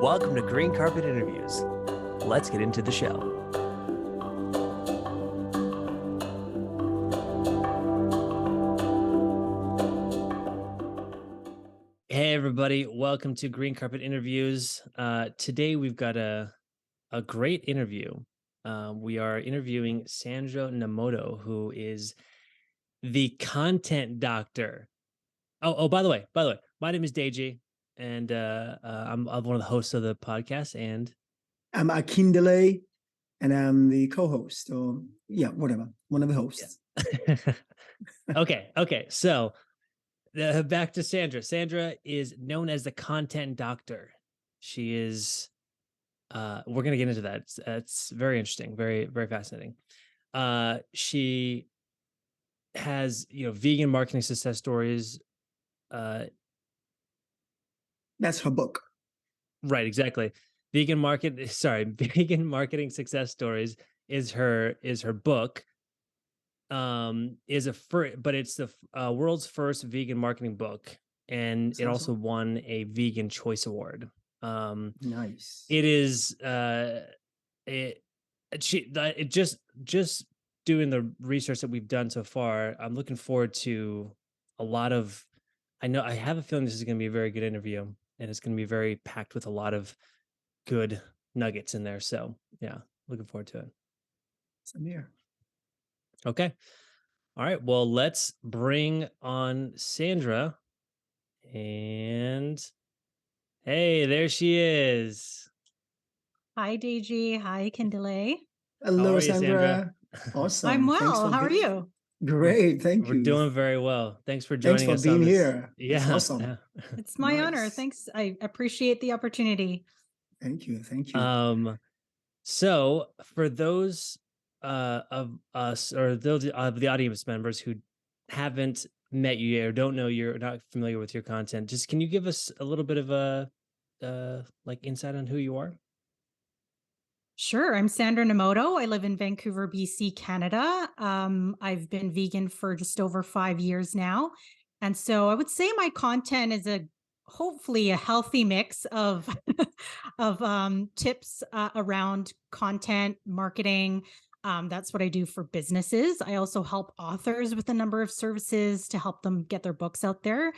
Welcome to Green Carpet Interviews. Let's get into the show. Hey, everybody. Welcome to Green Carpet Interviews. Today, we've got a great interview. We are interviewing Sandra Nomoto, who is the content doctor. By the way, my name is Deji, and I'm one of the hosts of the podcast. And I'm Akindele, and I'm the co-host, or whatever, one of the hosts. Yeah. Okay. So back to Sandra. Sandra is known as the content doctor. She is. We're gonna get into that. It's very interesting, very very fascinating. She has vegan marketing success stories. That's her book. Right, exactly. Vegan marketing success stories is her book. But it's the world's first vegan marketing book, and That's it also awesome. won a Vegan Choice Award. Nice. It is just doing the research that we've done so far. I'm looking forward to a lot of. I have a feeling this is going to be a very good interview, and it's going to be very packed with a lot of good nuggets in there. So yeah, looking forward to it. Same here. Okay. All right. Well, let's bring on Sandra. And hey, there she is. Hi, Deji. Hi, Kindle. Hello, are you, Sandra. Awesome. I'm Thanks well. for How are you? Great. Thank We're you. doing very well. Thanks for Thanks joining for us on being this. here. It's awesome. Yeah. It's my honor. Nice. Thanks. I appreciate the opportunity. Thank you. So for those of us or those of the audience members who haven't met you yet or don't know, you're not familiar with your content, just can you give us a little bit of a like insight on who you are? Sure. I'm Sandra Nomoto. I live in Vancouver, BC, Canada. I've been vegan for just over 5 years now. And so I would say my content is hopefully a healthy mix of tips around content marketing. That's what I do for businesses. I also help authors with a number of services to help them get their books out there.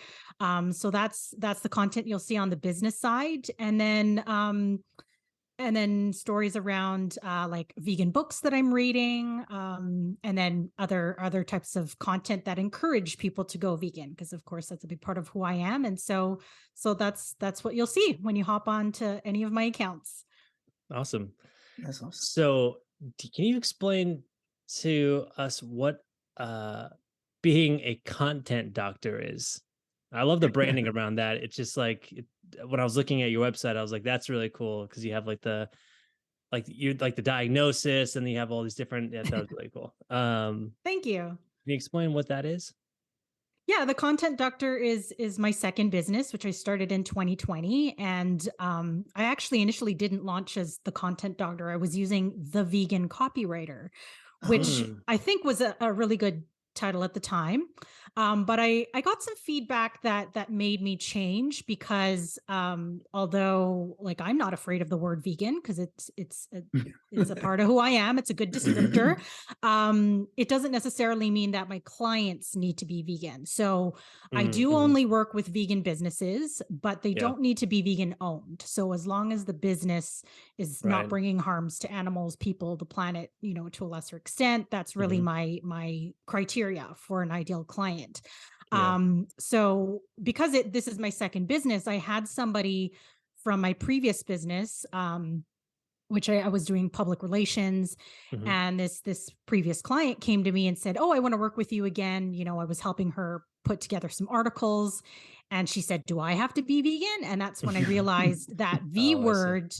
So that's the content you'll see on the business side. And then stories around like vegan books that I'm reading, and then other types of content that encourage people to go vegan, because of course that's a big part of who I am. And so that's what you'll see when you hop on to any of my accounts. Awesome. That's awesome. So can you explain to us what being a content doctor is? I love the branding around that. It's just like when I was looking at your website, I was like, that's really cool because you have like the diagnosis and you have all these different. Yeah, that was really cool. Thank you. Can you explain what that is? Yeah, the content doctor is my second business, which I started in 2020. And I actually initially didn't launch as the content doctor. I was using the vegan copywriter, which I think was a really good title at the time. But I got some feedback that made me change because although like I'm not afraid of the word vegan because it's a part of who I am. It's a good descriptor. It doesn't necessarily mean that my clients need to be vegan. So I do only work with vegan businesses, but they don't need to be vegan owned. So as long as the business is not bringing harms to animals, people, the planet, to a lesser extent, that's really my criteria for an ideal client. So because this is my second business, I had somebody from my previous business, which I was doing public relations. And this previous client came to me and said, "Oh, I want to work with you again." I was helping her put together some articles. And she said, "Do I have to be vegan?" And that's when I realized that V word,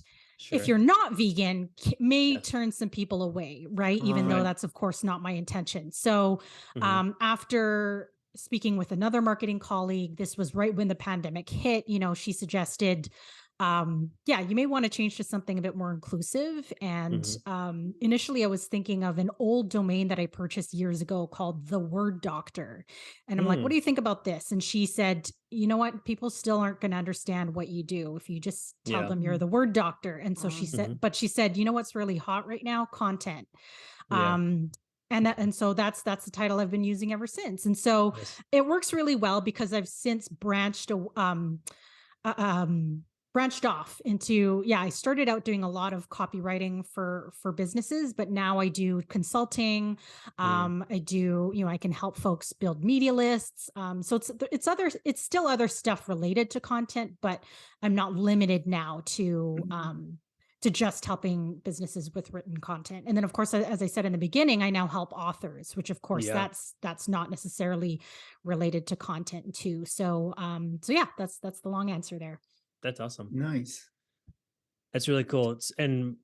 if you're not vegan, may turn some people away, right? Even though that's, of course, not my intention. So after speaking with another marketing colleague, this was right when the pandemic hit, she suggested yeah, you may want to change to something a bit more inclusive. And Hmm. initially, I was thinking of an old domain that I purchased years ago called The Word Doctor. And I'm like, what Mm, do you think about this? And she said, you know what? People still aren't going to understand what you do if you just tell yeah. them you're the word doctor. And so she Wow. said, Hmm. but she said, you know what's really hot right now? Content. Yeah. Um, and so that's the title I've been using ever since. And so Nice. it works really well because I've since uh, um branched off into, yeah, I started out doing a lot of copywriting for businesses, but now I do consulting. Mm, I do, I can help folks build media lists. So it's still other stuff related to content, but I'm not limited now to just helping businesses with written content. And then of course, as I said in the beginning, I now help authors, which of course yeah. that's not necessarily related to content too. So yeah, that's the long answer there. That's awesome. Nice. That's really cool. And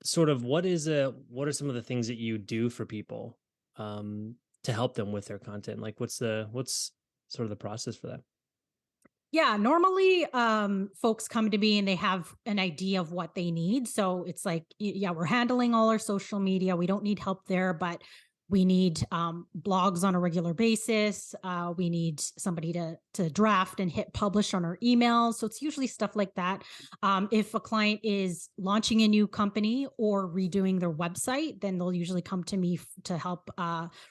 sort of what are some of the things that you do for people to help them with their content? Like what's sort of the process for that? Yeah, normally folks come to me and they have an idea of what they need. So it's like, yeah, we're handling all our social media. We don't need help there, but we need blogs on a regular basis. We need somebody to draft and hit publish on our emails. So it's usually stuff like that. If a client is launching a new company or redoing their website, then they'll usually come to me to help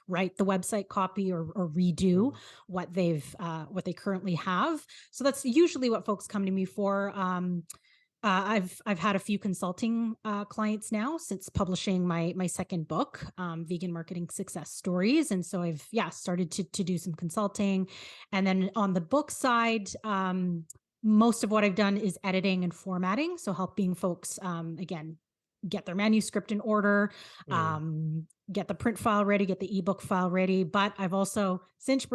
write the website copy or redo Mm, what they currently have. So that's usually what folks come to me for. I've had a few consulting clients now since publishing my second book, Vegan Marketing Success Stories, and so I've started to do some consulting, and then on the book side, most of what I've done is editing and formatting, so helping folks again get their manuscript in order, mm, get the print file ready, get the ebook file ready. But I've also since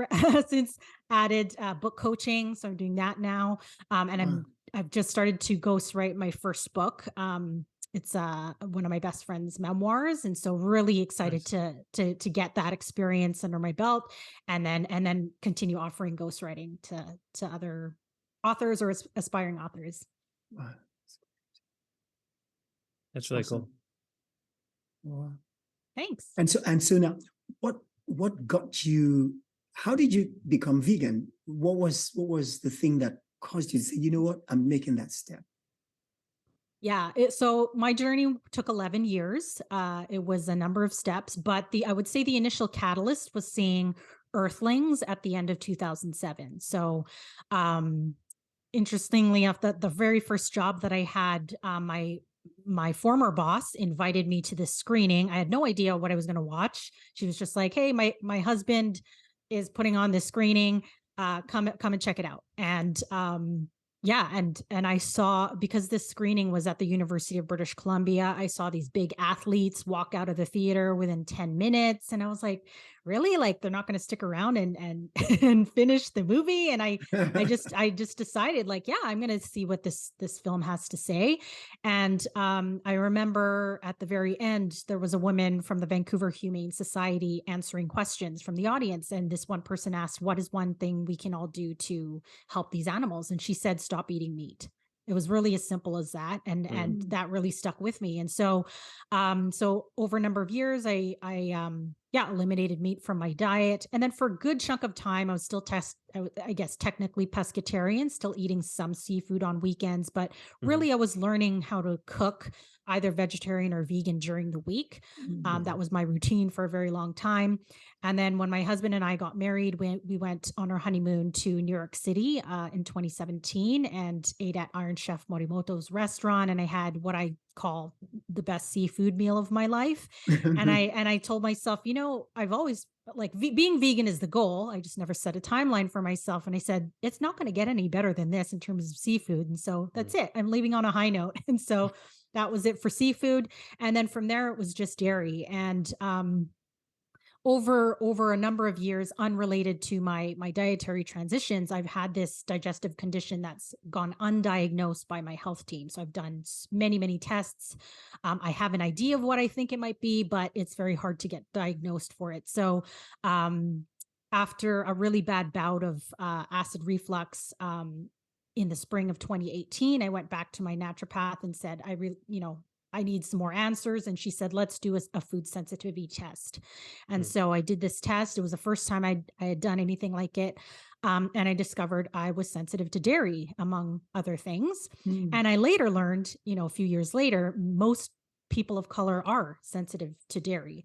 since added book coaching, so I'm doing that now, and Wow. I've just started to ghostwrite my first book. It's one of my best friend's memoirs, and so really excited nice. to get that experience under my belt, and then continue offering ghostwriting to other authors or aspiring authors. Wow. That's really cool. Awesome. Wow. Thanks. And so now, what got you? How did you become vegan? What was the thing that caused you to say, you know what, I'm making that step? Yeah. So my journey took 11 years. It was a number of steps, but I would say the initial catalyst was seeing Earthlings at the end of 2007. So, um, interestingly enough, the very first job that I had, my former boss invited me to this screening. I had no idea what I was going to watch. She was just like, "Hey, my husband is putting on this screening. Come and check it out." And yeah, and I saw, because this screening was at the University of British Columbia, I saw these big athletes walk out of the theater within 10 minutes, and I was like, really? Like they're not going to stick around and and finish the movie? And I just decided, like, yeah, I'm going to see what this film has to say. And I remember at the very end there was a woman from the Vancouver Humane Society answering questions from the audience, and this one person asked, what is one thing we can all do to help these animals? And she said, stop eating meat. It was really as simple as that, and Mm. that really stuck with me. And so over a number of years, I eliminated meat from my diet, and then for a good chunk of time, I was still I guess technically pescatarian, still eating some seafood on weekends, but Hmm. really I was learning how to cook either vegetarian or vegan during the week. That Mm. was my routine for a very long time. And then when my husband and I got married, we went on our honeymoon to New York City in 2017 and ate at Iron Chef Morimoto's restaurant. And I had what I call the best seafood meal of my life. And I told myself, I've always like being vegan is the goal. I just never set a timeline for myself. And I said, it's not going to get any better than this in terms of seafood. And so that's it. I'm leaving on a high note. And so that was it for seafood. And then from there, it was just dairy. And over a number of years, unrelated to my dietary transitions, I've had this digestive condition that's gone undiagnosed by my health team. So I've done many tests. I have an idea of what I think it might be, but it's very hard to get diagnosed for it. So after a really bad bout of acid reflux, in the spring of 2018, I went back to my naturopath and said, I need some more answers. And she said, let's do a food sensitivity test. And Mm. so I did this test. It was the first time I had done anything like it. And I discovered I was sensitive to dairy, among other things. Mm. And I later learned, a few years later, most people of color are sensitive to dairy.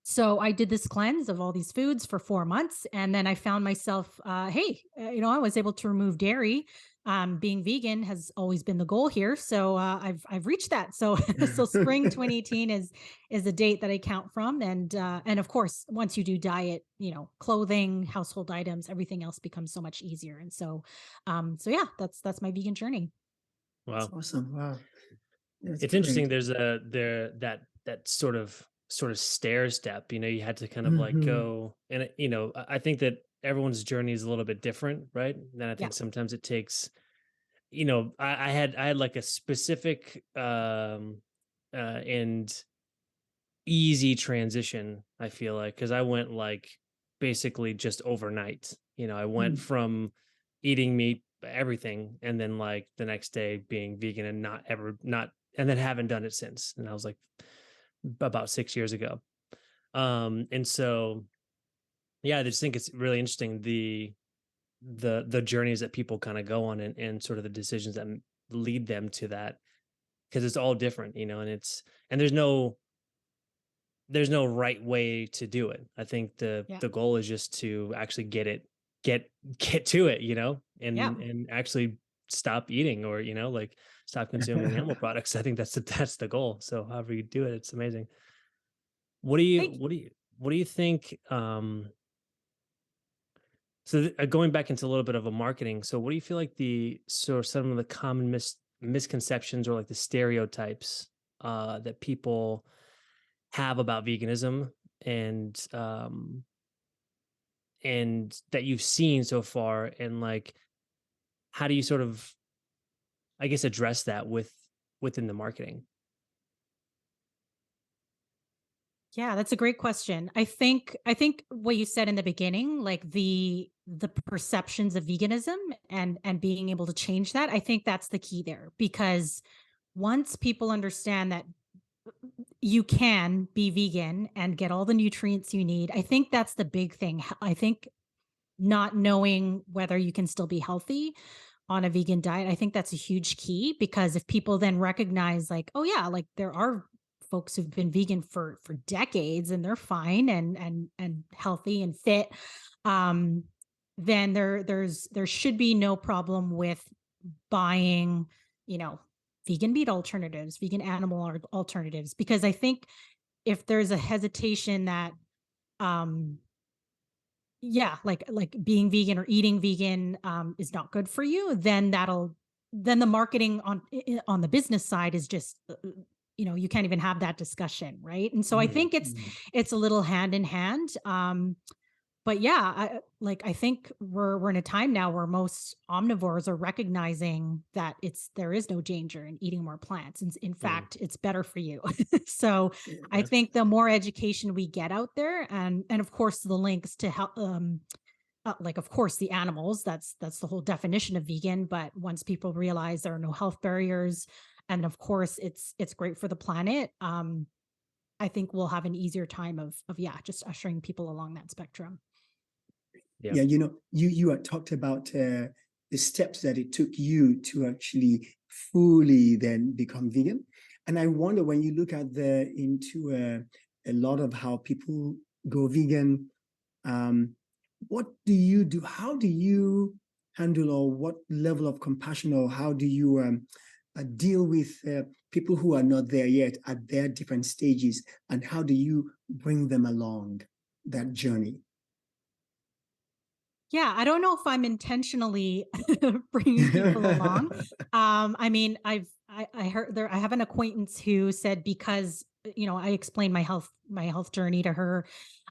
So I did this cleanse of all these foods for 4 months. And then I found myself, I was able to remove dairy. Being vegan has always been the goal here. So I've reached that. So, so spring 2018 is the date that I count from. And of course, once you do diet, clothing, household items, everything else becomes so much easier. And so yeah, that's my vegan journey. That's Wow. awesome. Wow. That's It's interesting. great. There's that sort of stair step. You had to kind of like Hmm. go, and I think that everyone's journey is a little bit different, right? And I Yeah. think sometimes it takes, I had like a specific and easy transition. I feel like because I went like basically just overnight. I went Mm. from eating meat, everything, and then like the next day being vegan and not, and then haven't done it since. And I was like about 6 years ago. And so yeah, I just think it's really interesting the journeys that people kind of go on, and sort of the decisions that lead them to that, because it's all different, and and there's no right way to do it. I think the Yeah. the goal is just to actually get get to it, Yeah. and actually stop eating, or like stop consuming animal products. I think that's the goal. So however you do it, it's amazing. What do you Thank you. what do you what do you think? Going back into a little bit of a marketing. So what do you feel like some of the common misconceptions, or like the stereotypes that people have about veganism, and that you've seen so far, and like how do you sort of, I guess, address that within the marketing? Yeah, that's a great question. I think what you said in the beginning, like the perceptions of veganism and being able to change that, I think that's the key there, because once people understand that you can be vegan and get all the nutrients you need, I think that's the big thing. I think not knowing whether you can still be healthy on a vegan diet, I think that's a huge key, because if people then recognize, like, oh yeah, like there are folks who've been vegan for decades and they're fine and healthy and fit, um then there should be no problem with buying, you know, vegan meat alternatives, vegan animal alternatives, because I think if there's a hesitation that um yeah, like being vegan or eating vegan is not good for you, then the marketing on the business side is just you can't even have that discussion, right? And so I Mm, think it's a little hand in hand. But yeah, I think we're in a time now where most omnivores are recognizing that there is no danger in eating more plants, and in mm, fact it's better for you. So I yeah, think the more education we get out there, and of course the links to help, like of course the animals, that's the whole definition of vegan, but once people realize there are no health barriers, and of course it's great for the planet, I think we'll have an easier time of yeah, just ushering people along that spectrum. yeah, Yeah, you had talked about the steps that it took you to actually fully then become vegan, and I wonder, when you look at into a lot of how people go vegan, um, what do you do? How do you handle, or what level of compassion, or how do you deal with people who are not there yet at their different stages, and how do you bring them along that journey? Yeah, I don't know if I'm intentionally bringing people along. I mean, I heard there. I have an acquaintance who said, because I explained my health journey to her,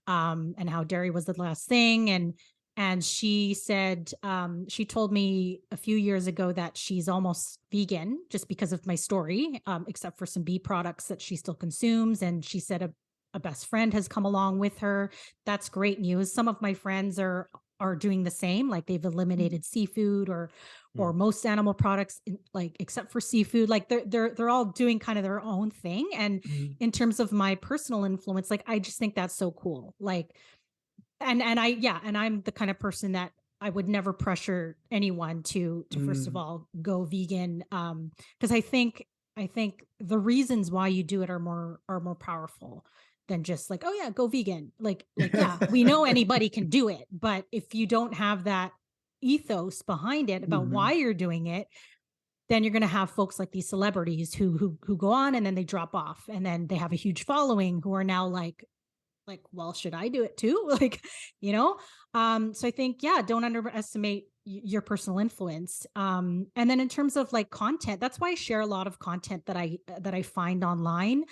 and how dairy was the last thing, and she said, she told me a few years ago that she's almost vegan just because of my story, except for some bee products that she still consumes, and she said a best friend has come along with her. That's great news. Some of my friends are are doing the same. Like they've eliminated seafood or Mm, most animal products, like except for seafood. Like they're all doing kind of their own thing. And mm, in terms of my personal influence, like I just think that's so cool. Like and I yeah, and I'm the kind of person that I would never pressure anyone to first of mm, all go vegan, because I think the reasons why you do it are more powerful than just like, oh yeah, go vegan. Like yeah, we know anybody can do it, but if you don't have that ethos behind it about why mhm, you're doing it, then you're going to have folks like these celebrities who go on and then they drop off and then they have a huge following who are now like, well, should I do it too? Like, you know? So I think, yeah, don't underestimate your personal influence. And then in terms of like content, that's why I share a lot of content that I find online.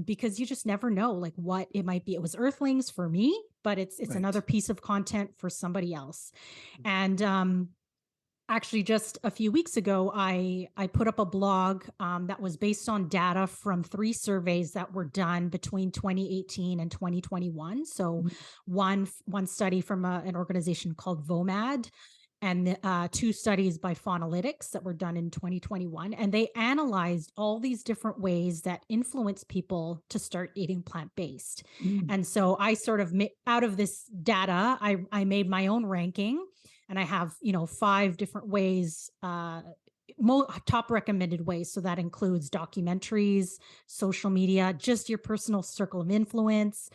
Because you just never know like what it might be. It was Earthlings for me, but it's another right. piece of content for somebody else. And actually just a few weeks ago I put up a blog that was based on data from 3 surveys that were done between 2018 and 2021. So Mm, one study from an organization called VOMAD, and 2 studies by Faunalytics that were done in 2021, and they analyzed all these different ways that influence people to start eating plant-based. mm, And so I sort of out of this data I made my own ranking, and I have 5 different ways, top recommended ways. So that includes documentaries, social media, just your personal circle of influence,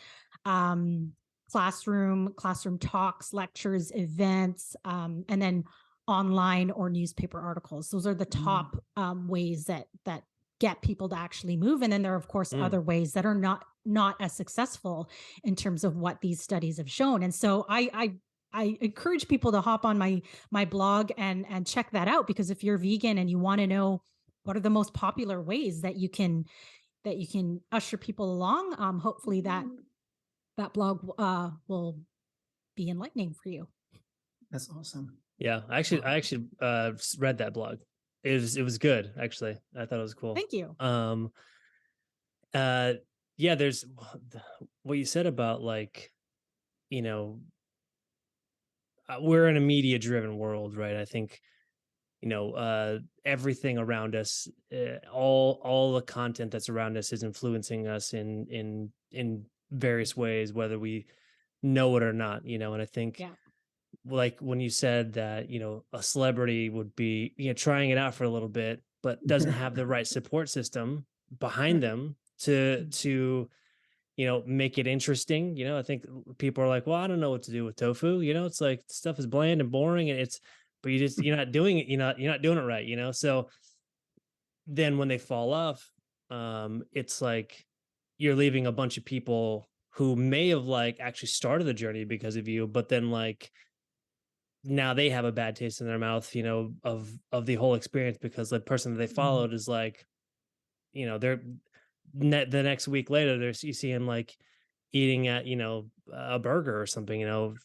um, classroom talks, lectures, events, and then online or newspaper articles. Those are the mm, top ways that get people to actually move. And then there are of course mm. other ways that are not as successful in terms of what these studies have shown. And so I encourage people to hop on my blog and check that out, because if you're vegan and you want to know what are the most popular ways that you can usher people along, hopefully that blog will be enlightening for you. that's awesome. Yeah, I actually read that blog. It was good actually. I thought it was cool. Thank you. Um, uh, yeah, there's what you said about like you know we're in a media driven world, right? I think everything around us, all the content that's around us is influencing us in various ways, whether we know it or not. And I think Yeah. like when you said that a celebrity would be trying it out for a little bit but doesn't have the right support system behind Right. them to Mm, make it interesting. I think people are like, well, I don't know what to do with tofu. It's like stuff is bland and boring, and but you're not doing it. You're not doing it right. So then when they fall off, it's like you're leaving a bunch of people who may have like actually started the journey because of you, but then like now they have a bad taste in their mouth, of the whole experience because the person that they mm, followed is like, they're the next week later, you see him like eating at, a burger or something,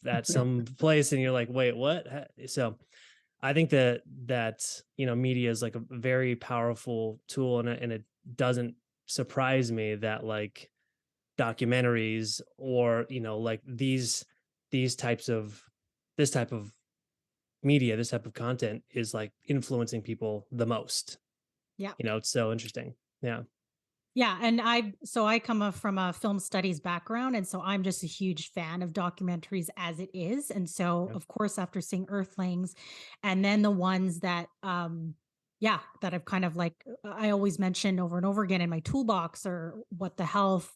at some place, and you're like, wait, what? So I think that media is like a very powerful tool, and it doesn't surprise me that like documentaries or like these types of this type of media, this type of content is like influencing people the most. Yeah. It's so interesting. Yeah. Yeah, and I come from a film studies background, and so I'm just a huge fan of documentaries as it is. And so, Yeah. of course, after seeing Earthlings, and then the ones that, yeah, that I've kind of like I always mention over and over again in my toolbox, or What the Health,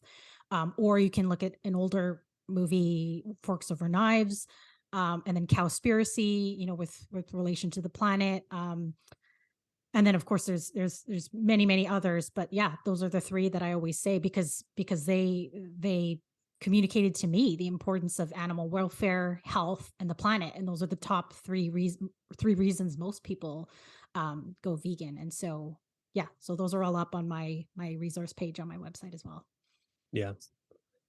or you can look at an older movie, Forks Over Knives, and then Cowspiracy, with relation to the planet. And then of course there's many others, but yeah, those are the 3 that I always say, because they communicated to me the importance of animal welfare, health, and the planet, and those are the top 3 reasons most people go vegan. And so yeah, so those are all up on my resource page on my website as well. Yeah.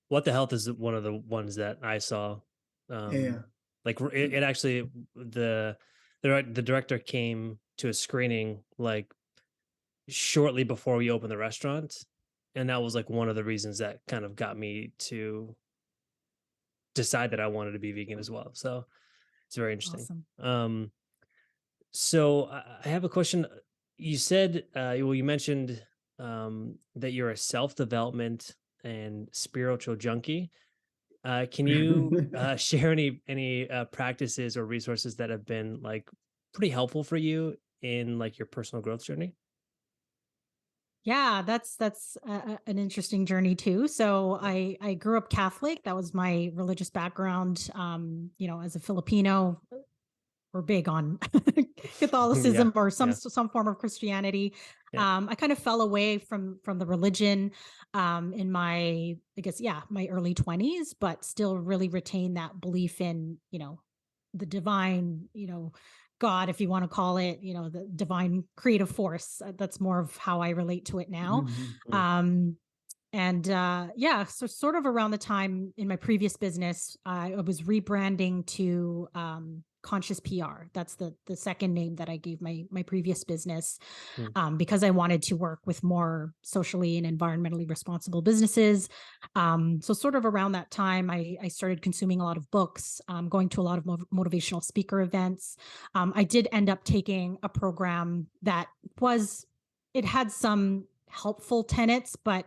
What the Health is one of the ones that I saw. yeah. Like it actually the director came to a screening like shortly before we opened the restaurant, and that was like one of the reasons that kind of got me to decide that I wanted to be vegan as well. So It's very interesting. Awesome. So I have a question. You said, well, you mentioned that you're a self-development and spiritual junkie. Can you share any practices or resources that have been like pretty helpful for you in like your personal growth journey? Yeah, that's an interesting journey too. So I grew up Catholic. That was my religious background. As a Filipino, we're big on Yeah, Catholicism or yeah, some form of Christianity. yeah. I kind of fell away from the religion in my, I guess, yeah, my early 20s, but still really retain that belief in, the divine, God, if you want to call it, the divine creative force. That's more of how I relate to it now. Mhm. Mm, Um, yeah, so sort of around the time in my previous business, I was rebranding to Conscious PR. That's the second name that I gave my previous business, mm, because I wanted to work with more socially and environmentally responsible businesses. So sort of around that time, I started consuming a lot of books, going to a lot of motivational speaker events. I did end up taking a program that was, it had some helpful tenets, but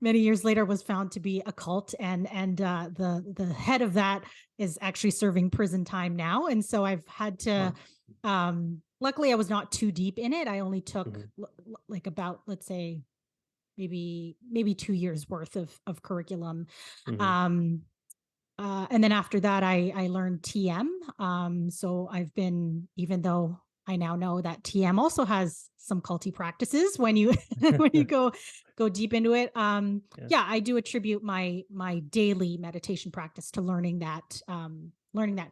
many years later was found to be a cult, and the head of that is actually serving prison time now, and so I've had to, Wow. luckily I was not too deep in it. I only took mhm, like about, let's say, maybe 2 years worth of curriculum. mhm, um and then after that, I learned TM. So I've been, even though I now know that TM also has some culty practices when you when you go deep into it. yeah. Yeah, I do attribute my daily meditation practice to learning that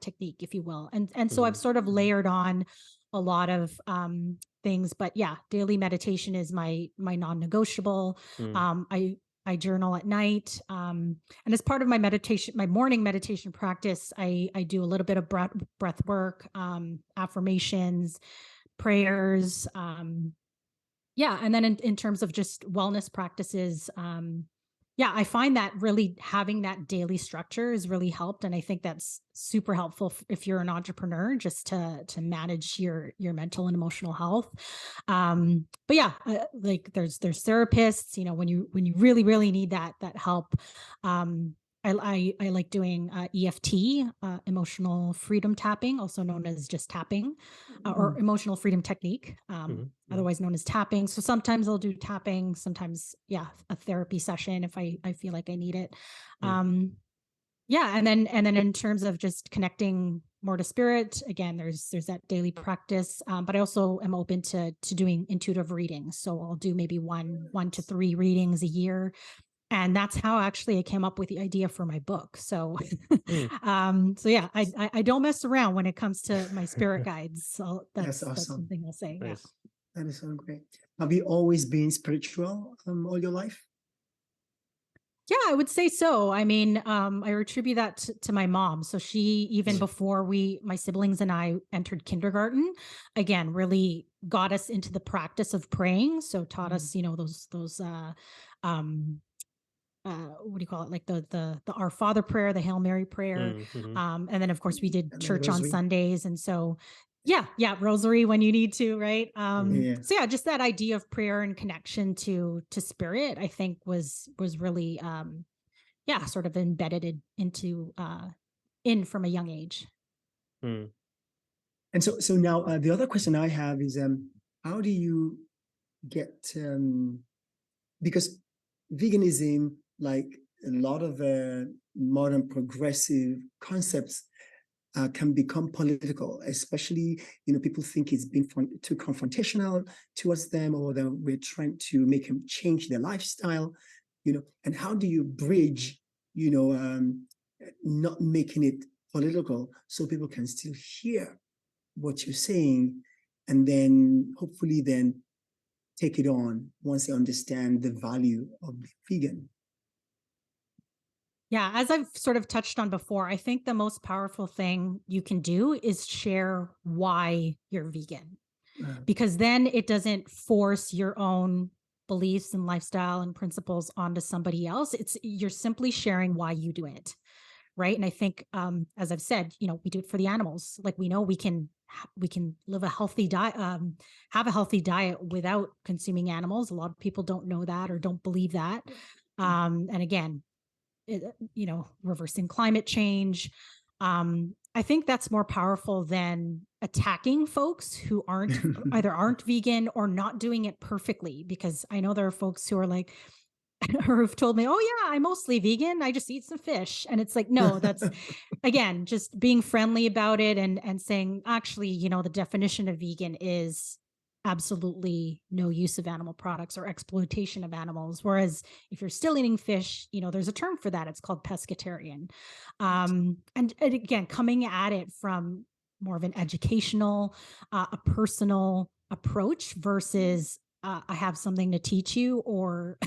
technique, if you will. And so I've Mhm, sort of layered on a lot of things, but yeah, daily meditation is my non-negotiable. mm, I journal at night. And as part of my meditation, my morning meditation practice, I do a little bit of breath work, affirmations, prayers. Yeah. And then in terms of just wellness practices, yeah, I find that really having that daily structure has really helped. And I think that's super helpful if you're an entrepreneur, just to manage your mental and emotional health. But yeah, like there's therapists, when you really need that help. I like doing EFT, emotional freedom tapping, also known as just tapping, or Mhm. emotional freedom technique, mhm, mhm, otherwise known as tapping. So sometimes I'll do tapping, sometimes, yeah, a therapy session if I feel like I need it. mm, Um, yeah, and then in terms of just connecting more to spirit, again, there's that daily practice, but I also am open to doing intuitive readings. So I'll do maybe one to three readings a year, and that's how actually I came up with the idea for my book. So, mm. so yeah, I don't mess around when it comes to my spirit guides. So That's that's awesome. something I'll say. Yeah. Nice. That is so great. Have you always been spiritual all your life? Yeah, I would say so. I mean, I attribute that to my mom. So she, even Mm, before my siblings and I entered kindergarten, again, really got us into the practice of praying. So taught Mm. us, those um, what do you call it? Like the Our Father prayer, the Hail Mary prayer, mm, mhm, and then of course we did And then the church on rosary. Sundays, and so yeah, rosary when you need to, right? mm, Yeah. So yeah, just that idea of prayer and connection to spirit, I think was really yeah, sort of embedded into in from a young age. mm, And so now the other question I have is how do you get because veganism, like a lot of modern progressive concepts, can become political, especially people think it's been too confrontational towards them, or that we're trying to make them change their lifestyle. And how do you bridge, not making it political so people can still hear what you're saying, and then hopefully then take it on once they understand the value of being vegan. Yeah, as I've sort of touched on before, I think the most powerful thing you can do is share why you're vegan, Uh, because then it doesn't force your own beliefs and lifestyle and principles onto somebody else. You're simply sharing why you do it. right? And I think, as I've said, we do it for the animals. Like we know we can live a healthy diet, have a healthy diet without consuming animals. A lot of people don't know that or don't believe that. And again, reversing climate change. I think that's more powerful than attacking folks who aren't vegan or not doing it perfectly. Because I know there are folks who are like, or who've told me, "Oh yeah, I'm mostly vegan. I just eat some fish." And it's like, no, that's again, just being friendly about it and saying, actually, the definition of vegan is absolutely no use of animal products or exploitation of animals. Whereas if you're still eating fish, there's a term for that. It's called pescatarian. And again, coming at it from more of an educational, a personal approach versus I have something to teach you, or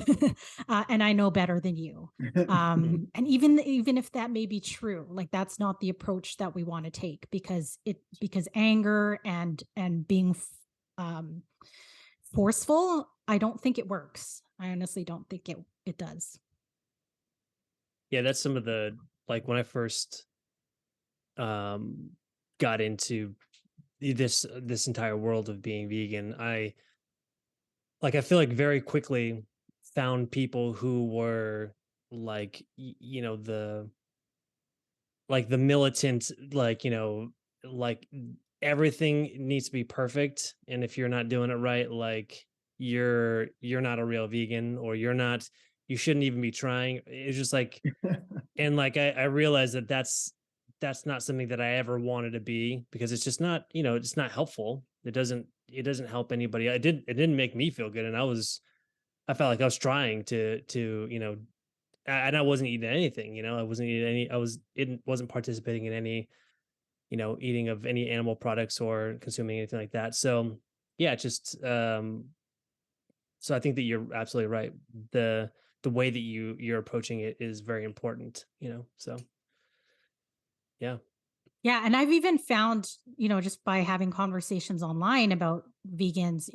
and I know better than you. And even if that may be true, like that's not the approach that we want to take, because anger and being um, forceful, I don't think it works. I honestly don't think it does. Yeah, that's some of the, like, when I first um got into this entire world of being vegan, I feel like very quickly found people who were like, the militant, like everything needs to be perfect, and if you're not doing it right, like you're not a real vegan, or you shouldn't even be trying. It's just like, and like I realized that that's not something that I ever wanted to be, because it's just not, it's not helpful. It doesn't help anybody. It didn't make me feel good, and I felt like I was trying to and I wasn't eating anything. I wasn't eating any. Wasn't participating in any, eating of any animal products or consuming anything like that. So yeah, just so I think that you're absolutely right. The way that you're approaching it is very important. So yeah. Yeah, and I've even found, just by having conversations online about vegans,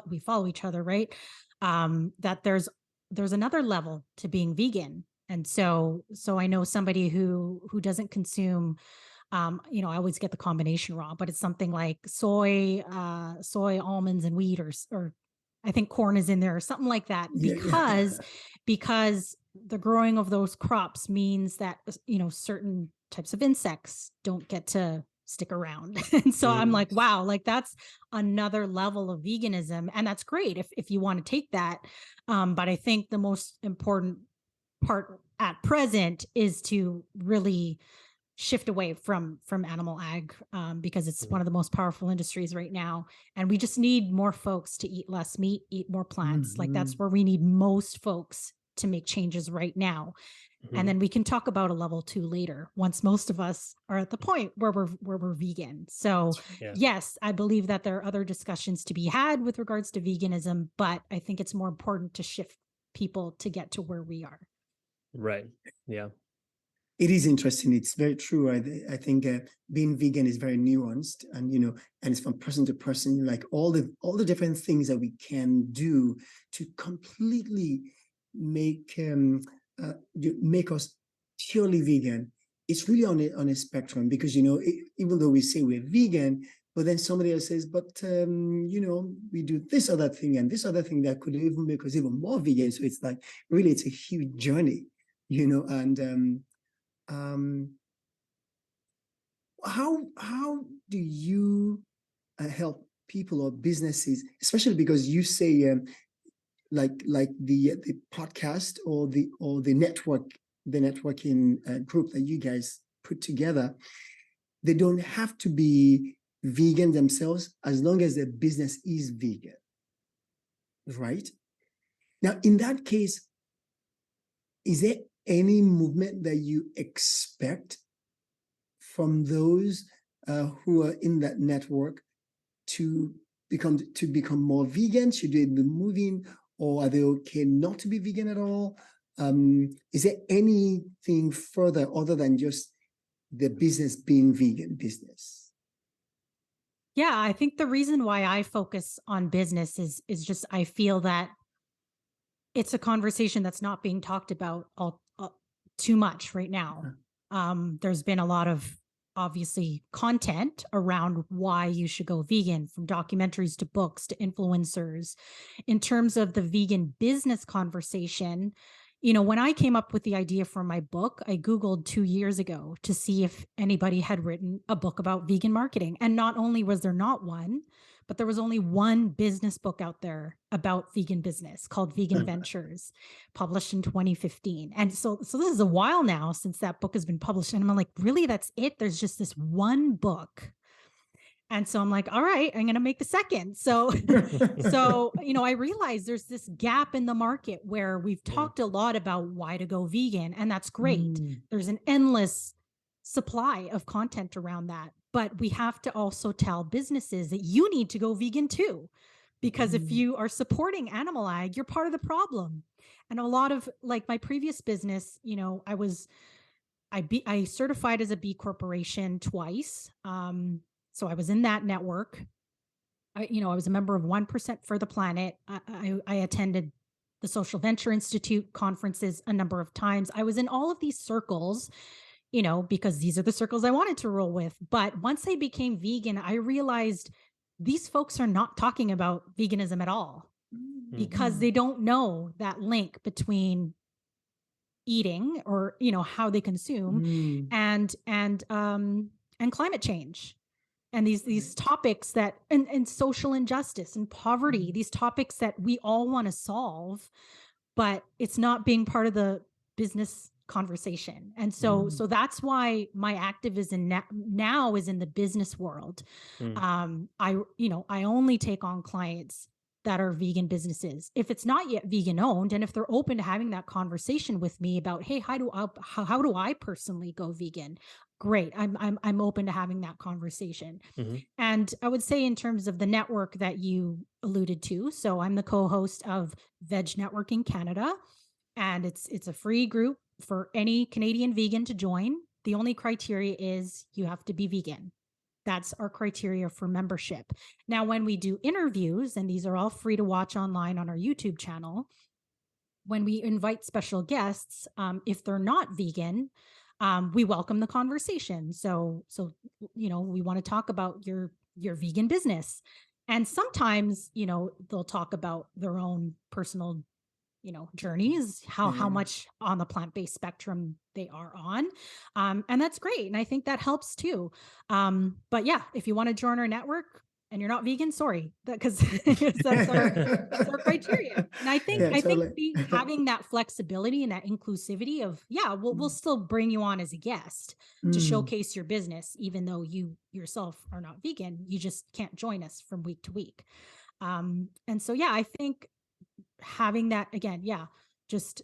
we follow each other, right? That there's another level to being vegan. And so I know somebody who doesn't consume, I always get the combination wrong, but it's something like soy, almonds, and wheat, or I think corn is in there or something like that, Yeah, yeah. because the growing of those crops means that certain types of insects don't get to stick around. And so I'm Mm, like, wow, like that's another level of veganism, and that's great if you want to take that. But I think the most important part at present is to really shift away from animal ag, because it's mhm, one of the most powerful industries right now, and we just need more folks to eat less meat, eat more plants. Like that's Mhm. where we need most folks to make changes right now. And mhm. then we can talk about a level 2 later, once most of us are at the point where we're vegan. So Yeah. yes, I believe that there are other discussions to be had with regards to veganism, but I think it's more important to shift people to get to where we are. Right. Yeah. It is interesting. It's very true. I think being vegan is very nuanced, and and it's from person to person. Like all the different things that we can do to completely make make us purely vegan. It's really on a spectrum, because even though we say we're vegan, but then somebody else says, but we do this other thing and this other thing that could even make us even more vegan. So it's like really it's a huge journey, and um, how do you help people or businesses, especially because you say like the podcast or the networking group that you guys put together, they don't have to be vegan themselves as long as their business is vegan, right? Now, in that case, is there any movement that you expect from those who are in that network to become more vegan? Should they be moving, or are they okay not to be vegan at all? Is there anything further other than just the business being vegan business? Yeah, I think the reason why I focus on business is just I feel that it's a conversation that's not being talked about all too much right now. There's been a lot of obviously content around why you should go vegan, from documentaries to books to influencers. In terms of the vegan business conversation, when I came up with the idea for my book, I Googled 2 years ago to see if anybody had written a book about vegan marketing. And not only was there not one, but there was only one business book out there about vegan business called Vegan Ventures, published in 2015. And so this is a while now since that book has been published. And I'm like, really, that's it? There's just this one book. And so I'm like, all right, I'm going to make the second. So, I realized there's this gap in the market where we've Yeah. talked a lot about why to go vegan, and that's great. Mm. There's an endless supply of content around that. But we have to also tell businesses that you need to go vegan too. Because if you are supporting animal ag, you're part of the problem. And a lot of, like, my previous business, I certified as a B corporation twice. So I was in that network. I was a member of 1% for the Planet. I attended the Social Venture Institute conferences a number of times. I was in all of these circles, because these are the circles I wanted to roll with. But once I became vegan, I realized these folks are not talking about veganism at all, because they don't know that link between eating, or how they consume, Mm. and climate change, and these topics that, and social injustice and poverty, these topics that we all want to solve, but it's not being part of the business conversation. And so that's why my activism now is in the business world. I only take on clients that are vegan businesses if it's not yet vegan owned, and if they're open to having that conversation with me about, hey, how do I personally go vegan, great. I'm open to having that conversation. Mhm. And I would say, in terms of the network that you alluded to, so I'm the co-host of Veg Networking Canada, and it's a free group for any Canadian vegan to join. The only criteria is you have to be vegan. That's our criteria for membership. Now, when we do interviews, and these are all free to watch online on our YouTube channel, when we invite special guests, if they're not vegan, we welcome the conversation. So we want to talk about your vegan business, and sometimes they'll talk about their own personal journeys, how much on the plant-based spectrum they are on. And that's great. And I think that helps too. But yeah, if you want to join our network and you're not vegan, sorry, because that's our criteria. And I think Totally. having that flexibility and that inclusivity of, we'll still bring you on as a guest to Mm. showcase your business, even though you yourself are not vegan. You just can't join us from week to week. And so, I think having that, again, just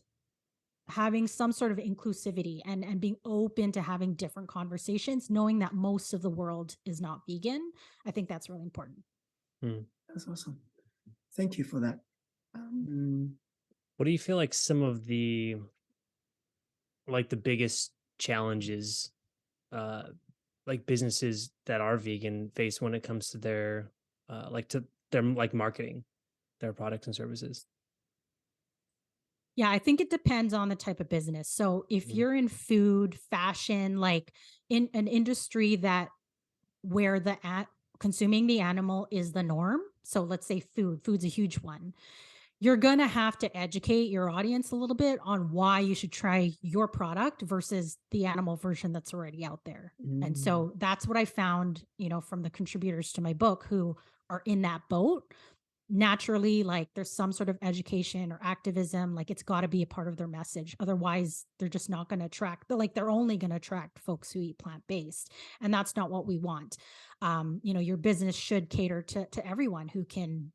having some sort of inclusivity, and being open to having different conversations, knowing that most of the world is not vegan, I think that's really important. That's awesome. Thank you for that. What do you feel like some of the biggest challenges uh like businesses that are vegan face when it comes to their marketing their products and services? Yeah, I think it depends on the type of business. So if Mhm. you're in food, fashion, like in an industry that where consuming the animal is the norm. So let's say food's a huge one. You're going to have to educate your audience a little bit on why you should try your product versus the animal version that's already out there. And so that's what I found, from the contributors to my book who are in that boat. Naturally, like, there's some sort of education or activism, like it's got to be a part of their message. Otherwise, they're just not going to attract, they're only going to attract folks who eat plant-based. And that's not what we want. Your business should cater to everyone who can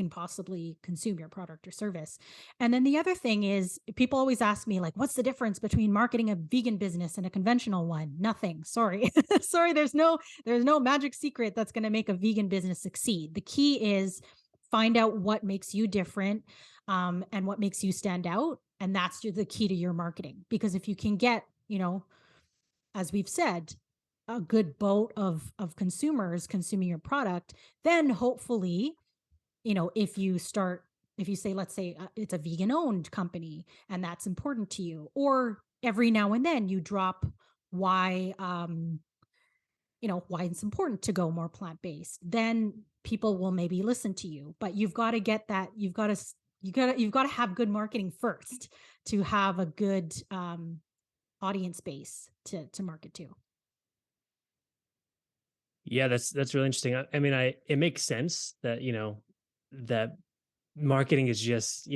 possibly consume your product or service. And then the other thing is, people always ask me, like, what's the difference between marketing a vegan business and a conventional one? Nothing. Sorry. Sorry. There's no magic secret that's going to make a vegan business succeed. The key is find out what makes you different, and what makes you stand out. And that's the key to your marketing. Because if you can get, as we've said, a good boat of consumers consuming your product, then hopefully, if you say, let's say, it's a vegan owned company and that's important to you, or every now and then you drop why why it's important to go more plant-based, then people will maybe listen to you. But you've got to get that, you've got to have good marketing first to have a good audience base to market to. Yeah, that's really interesting. I mean, it makes sense that, that marketing is just,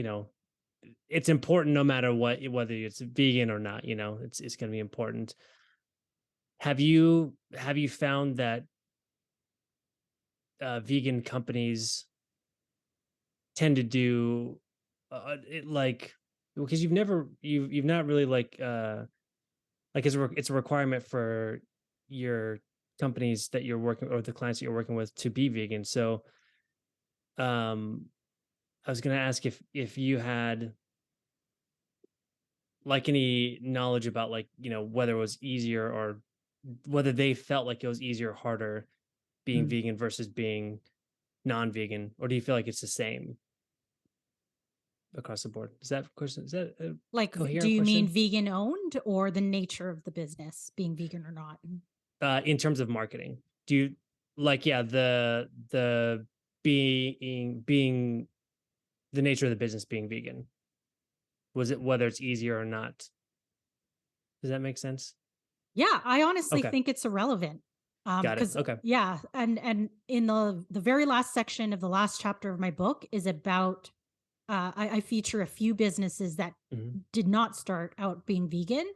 it's important no matter what, whether it's vegan or not, it's going to be important. Have you found that vegan companies tend to do it like, because you've not really like it's a requirement for your companies that you're working, or the clients that you're working with, to be vegan. So um I was going to ask if you had like any knowledge about, like, whether it was easier, or whether they felt like it was easier or harder being Mm. vegan versus being non-vegan, or do you feel like it's the same across the board? Is that a Like, do coherent you mean question? vegan owned or the nature of the business being vegan or not? In terms of marketing, do you like, yeah, the being the nature of the business being vegan, was it whether it's easier or not? Does that make sense? Yeah, I honestly Okay, think it's irrelevant. got it. Because Okay. yeah, and in the very last section of the last chapter of my book is about I feature a few businesses that Hmm. did not start out being vegan,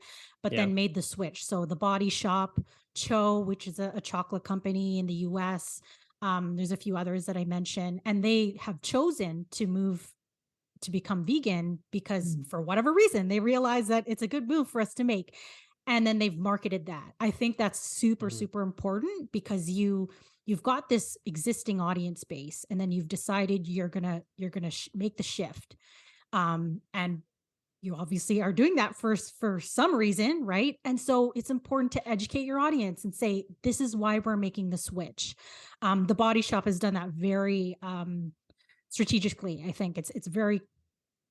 but Yeah. then made the switch. So the Body Shop, Cho, which is a chocolate company in the US. There's a few others that I mentioned, and they have chosen to move to become vegan because Mm. for whatever reason they realize that it's a good move for us to make, and then they've marketed that. I think that's super Hmm. super important because you've got this existing audience base, and then you've decided you're gonna make the shift, and you obviously are doing that for some reason, right? And so it's important to educate your audience and say, this is why we're making the switch. The Body Shop has done that very strategically. I think it's very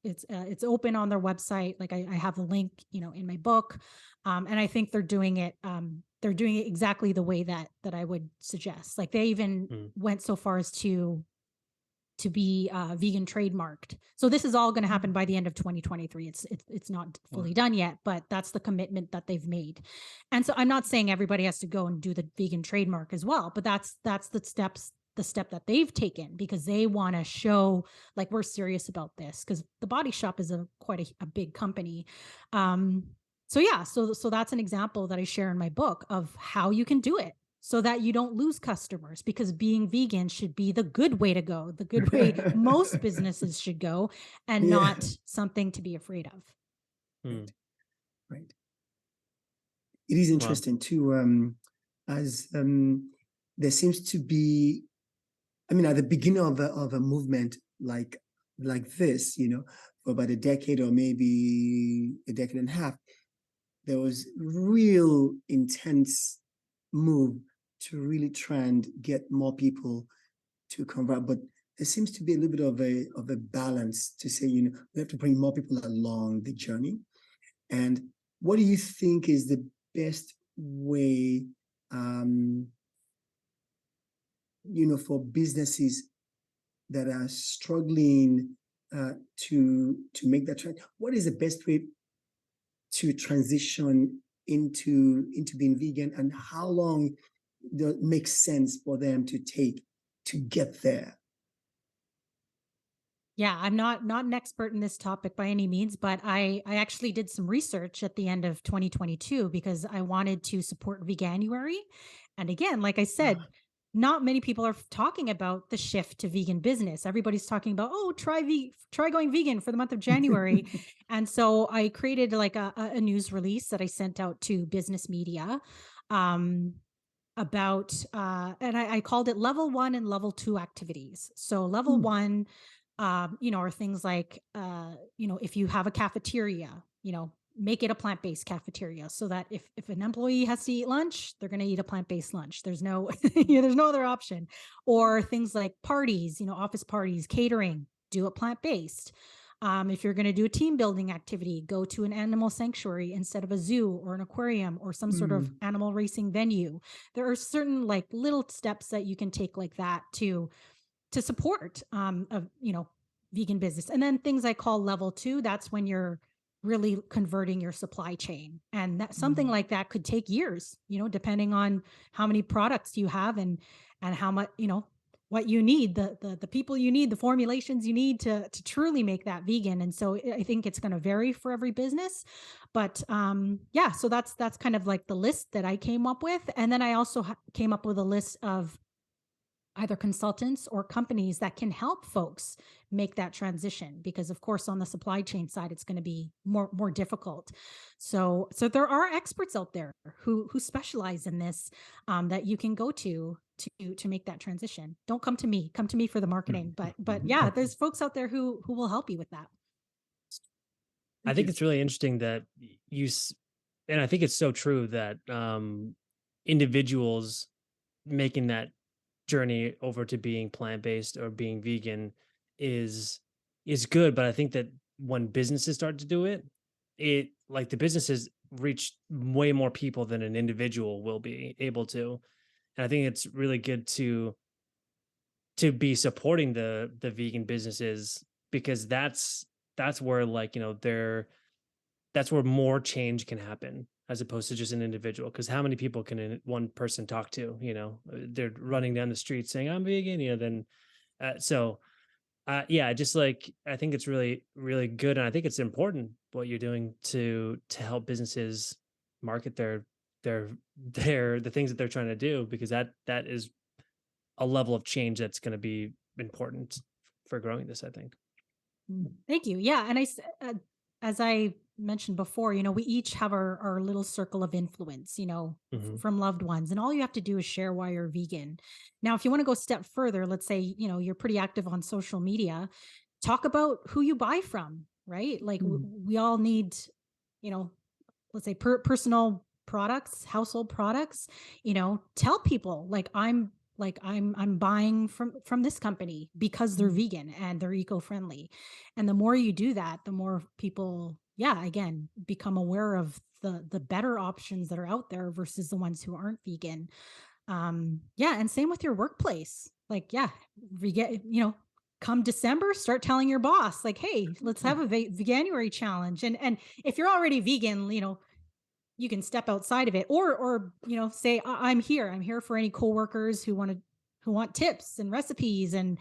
it's open on their website. Like I have a link, in my book, and I think they're doing it exactly the way that I would suggest. Like they even Hmm. went so far as to be vegan trademarked. So this is all going to happen Mm. by the end of 2023. It's not Wow. fully done yet, but that's the commitment that they've made. And so I'm not saying everybody has to go and do the vegan trademark as well, but that's the step that they've taken because they want to show like we're serious about this because the Body Shop is quite a big company. So yeah, so that's an example that I share in my book of how you can do it so that you don't lose customers because being vegan should be the good way to go, the good way most businesses should go, and Yeah. not something to be afraid of. Hmm. Right. Right. It is Wow. interesting too, as there seems to be, I mean, at the beginning of a movement like this, for about a decade or maybe a decade and a half, there was real intense move to really try and get more people to convert. But there seems to be a little bit of a balance to say, we have to bring more people along the journey. And what do you think is the best way, um, for businesses that are struggling to make that trend? What is the best way to transition into being vegan, and how long does it make sense for them to take to get there? Yeah, I'm not an expert in this topic by any means, but I actually did some research at the end of 2022 because I wanted to support Veganuary. And again, like I said, Ah. not many people are talking about the shift to vegan business. Everybody's talking about, oh, try going vegan for the month of January. And so I created like a news release that I sent out to business media um about and I called it level 1 and level 2 activities. So level Mm. 1 are things like if you have a cafeteria, make it a plant-based cafeteria so that if an employee has to eat lunch, they're going to eat a plant-based lunch. There's no there's no other option. Or things like parties, office parties, catering, do it plant-based. If you're going to do a team building activity, go to an animal sanctuary instead of a zoo or an aquarium or some sort of Mm, animal racing venue. There are certain like little steps that you can take like that to support of vegan business. And then things I call level 2, that's when you're really converting your supply chain. And that something mm, like that could take years, depending on how many products you have and how much, what you need, the people you need, the formulations you need to truly make that vegan. And so I think it's going to vary for every business. But yeah, so that's kind of like the list that I came up with. And then I also came up with a list of either consultants or companies that can help folks make that transition, because of course on the supply chain side it's going to be more difficult. So there are experts out there who specialize in this, that you can go to make that transition. Don't come to me for the marketing, mm, but mm. yeah, Okay, there's folks out there who will help you with that. I thank think you. it's really interesting that and I think it's so true that individuals making that journey over to being plant-based or being vegan is is good, but I think that when businesses start to do it, it like the businesses reach way more people than an individual will be able to. And I think it's really good to be supporting the vegan businesses, because that's where, like, that's where more change can happen as opposed to just an individual. Because how many people can one person talk to? They're running down the street saying I'm vegan. Then so yeah, just like I think it's really really good, and I think it's important what you're doing to help businesses market their the things that they're trying to do, because that is a level of change that's going to be important for growing this, I think. Thank you. Yeah, and as I mentioned before, we each have our little circle of influence, Hmm. from loved ones, and all you have to do is share why you're vegan. Now, if you want to go a step further, let's say, you're pretty active on social media, talk about who you buy from, right? Like Mm, we all need, you know, let's say personal products, household products, tell people I'm buying from this company because they're mm, vegan and they're eco-friendly. And the more you do that, the more people, yeah, again, become aware of the better options that are out there versus the ones who aren't vegan. Yeah, and same with your workplace. Like, yeah, come December, start telling your boss, like, hey, let's have a veganuary challenge. And if you're already vegan, you can step outside of it, or say, I'm here for any coworkers who want tips and recipes and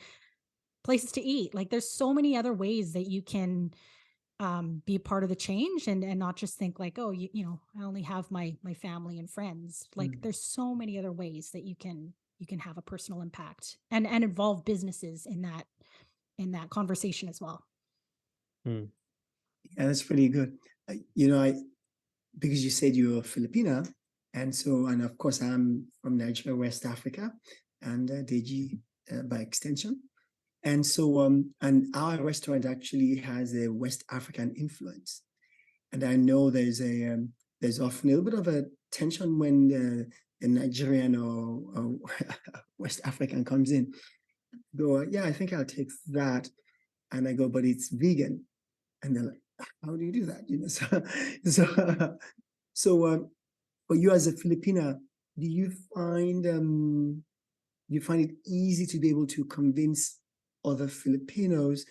places to eat. Like, there's so many other ways that you can be a part of the change, and not just think like, oh, I only have my family and friends. Like, mm. there's so many other ways that you can have a personal impact and involve businesses in that conversation as well. Mm. Yeah, that's pretty good. I because you said you're Filipina, and of course I'm from Nigeria, West Africa, and DG by extension. And our restaurant actually has a West African influence. And I know there's often a little bit of a tension when a Nigerian or West African comes in. Go, yeah, I think I'll take that. And I go, but it's vegan. And they're like, how do you do that? So, so for you as a Filipina, do you find it easy to be able to convince other Filipinos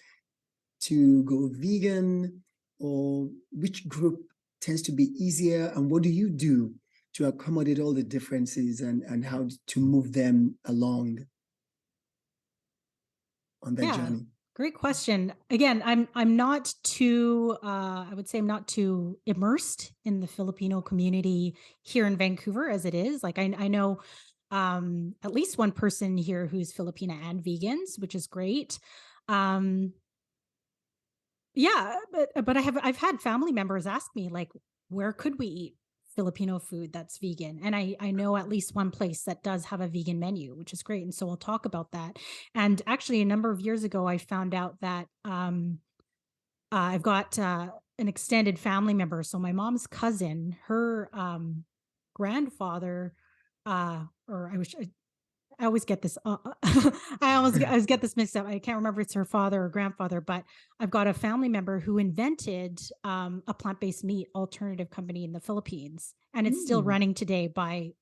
to go vegan, or which group tends to be easier, and what do you do to accommodate all the differences and how to move them along on that Yeah, journey? great question. Again, I'm not too I would say I'm not too immersed in the Filipino community here in Vancouver as it is. Like, I know at least one person here who's Filipina and vegans, which is great. Um yeah, but I've had family members ask me, like, where could we eat Filipino food that's vegan? And I know at least one place that does have a vegan menu, which is great. And so we'll talk about that. And actually, a number of years ago, I found out that I've got an extended family member. So my mom's cousin, her grandfather, or I wish I always get this. I always get this mixed up. I can't remember if it's her father or grandfather, but I've got a family member who invented a plant-based meat alternative company in the Philippines, and it's still Mm, running today by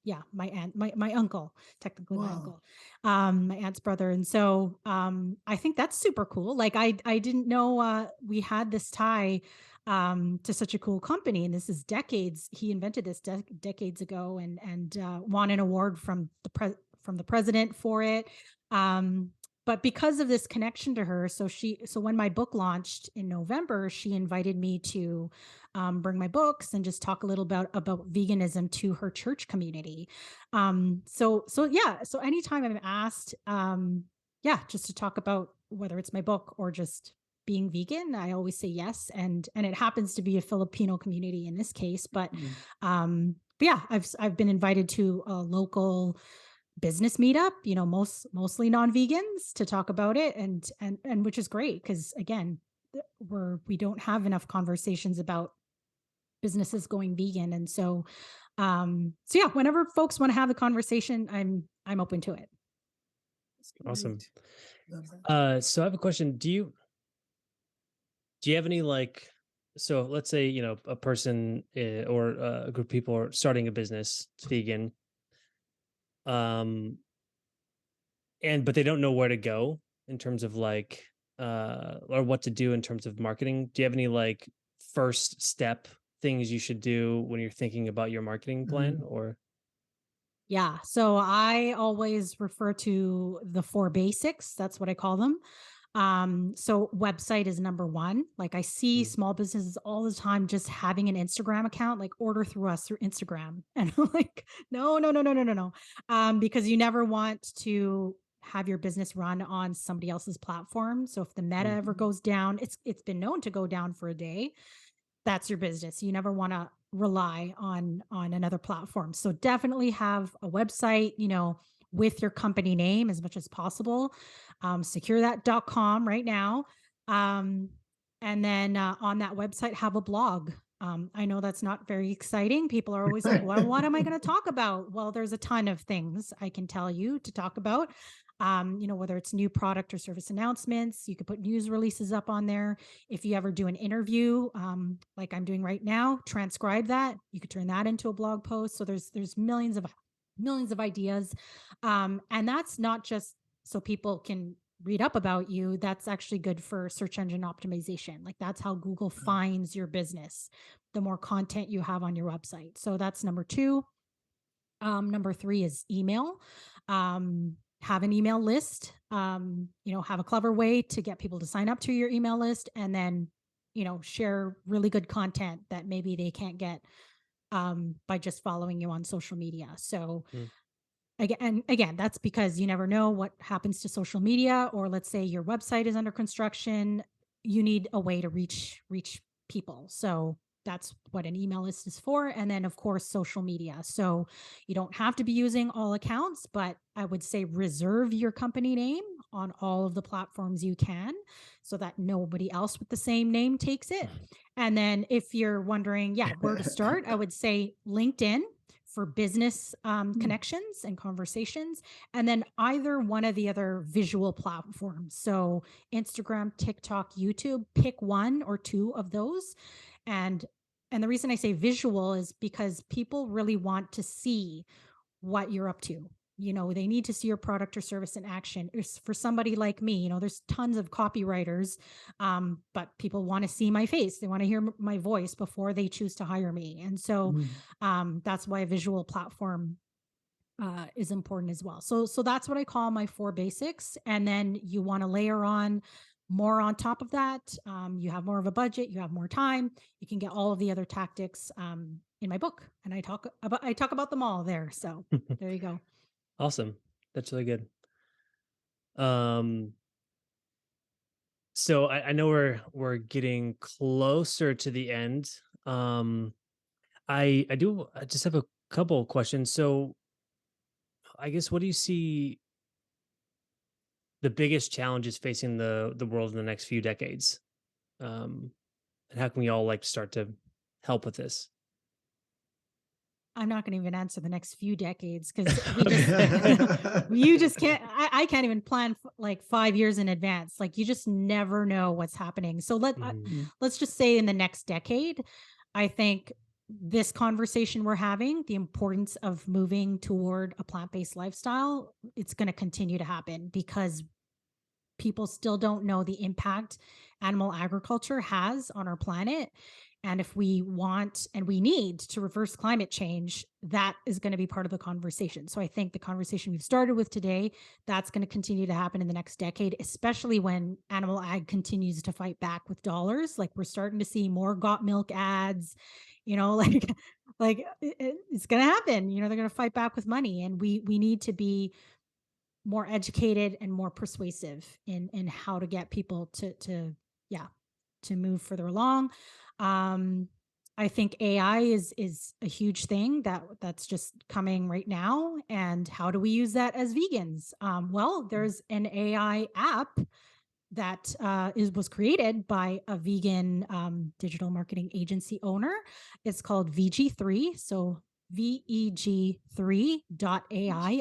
yeah, my uncle, technically my wow. uncle, my aunt's brother. And so I think that's super cool. Like I didn't know we had this tie to such a cool company. And this is decades. He invented this decades ago, and won an award from the president for it. But because of this connection to her, so when my book launched in November, she invited me to bring my books and just talk a little about veganism to her church community. So yeah, so anytime I'm asked, yeah, just to talk about whether it's my book or just being vegan, I always say yes. And it happens to be a Filipino community in this case, Mm. but yeah, I've been invited to a local business meetup, mostly non-vegans to talk about it, and which is great because again, we don't have enough conversations about businesses going vegan. And so yeah, whenever folks want to have the conversation, I'm open to it. That's Awesome. great. Love that. So I have a question. Do you have any like, so let's say, a person or a group of people are starting a business, it's vegan, um, but they don't know where to go in terms of like, or what to do in terms of marketing. Do you have any like first step things you should do when you're thinking about your marketing plan Mhm. or? Yeah. So I always refer to the four basics. That's what I call them. So website is number one. Like I see Mm. small businesses all the time just having an Instagram account, like order through us through Instagram. And I'm like, no, no, no, no, no, no, no. Because you never want to have your business run on somebody else's platform. So if the meta Mm. ever goes down, it's been known to go down for a day. That's your business. You never want to rely on another platform. So definitely have a website, with your company name as much as possible. Secure that.com right now. Um, and then on that website, have a blog. I know that's not very exciting. People are always like, well, what am I going to talk about? Well, there's a ton of things I can tell you to talk about. Whether it's new product or service announcements, you could put news releases up on there. If you ever do an interview, like I'm doing right now, transcribe that. You could turn that into a blog post. So there's millions of ideas, and that's not just so people can read up about you. That's actually good for search engine optimization. Like that's how Google finds your business, the more content you have on your website. So that's number two. Number three is email. Have an email list. Have a clever way to get people to sign up to your email list, and then share really good content that maybe they can't get by just following you on social media. So Mm. again, that's because you never know what happens to social media, or let's say your website is under construction. You need a way to reach people. So that's what an email list is for. And then of course social media. So you don't have to be using all accounts, but I would say reserve your company name on all of the platforms you can, so that nobody else with the same name takes it. And then if you're wondering, yeah, where to start, I would say LinkedIn for business Mm. connections and conversations, and then either one of the other visual platforms. So Instagram, TikTok, YouTube, pick one or two of those. And and the reason I say visual is because people really want to see what you're up to. They need to see your product or service in action. For somebody like me, there's tons of copywriters, but people want to see my face. They want to hear my voice before they choose to hire me. And so Mm. that's why a visual platform is important as well. So that's what I call my four basics. And then you want to layer on more on top of that. You have more of a budget, you have more time, you can get all of the other tactics in my book, and I talk about them all there. So there you go. Awesome. That's really good. Um, so I know we're getting closer to the end. Um, I just have a couple of questions. So I guess what do you see the biggest challenges facing the world in the next few decades? Um, and how can we all like start to help with this? I'm not going to even answer the next few decades because Okay. you just can't, I can't even plan like 5 years in advance. Like you just never know what's happening. So Mhm. let's just say in the next decade, I think this conversation we're having, the importance of moving toward a plant-based lifestyle, it's going to continue to happen because people still don't know the impact animal agriculture has on our planet. And if we want and we need to reverse climate change, that is going to be part of the conversation. So I think the conversation we've started with today, that's going to continue to happen in the next decade, especially when animal ag continues to fight back with dollars. Like we're starting to see more got milk ads, like it's going to happen. They're going to fight back with money, and we need to be more educated and more persuasive in how to get people to move further along. um I think AI is a huge thing that's just coming right now. And how do we use that as vegans? Well, there's an AI app that was created by a vegan digital marketing agency owner. It's called VG3, so VEG3.ai,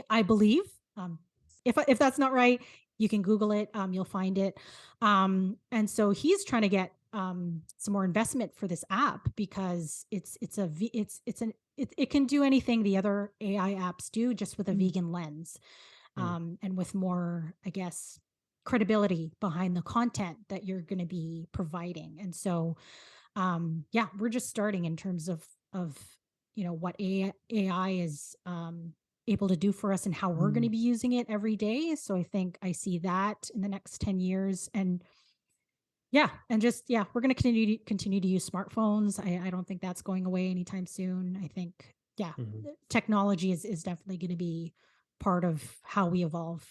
I believe. If that's not right, you can Google it. You'll find it. And so he's trying to get some more investment for this app because it can do anything the other AI apps do, just with a vegan lens, Mm. and with more, I guess, credibility behind the content that you're going to be providing. And so, yeah, we're just starting in terms of what AI is able to do for us and how we're going to be using it every day. So I think I see that in the next 10 years. And yeah, and just we're going to continue to use smartphones. I don't think that's going away anytime soon. I think Mhm. technology is definitely going to be part of how we evolve.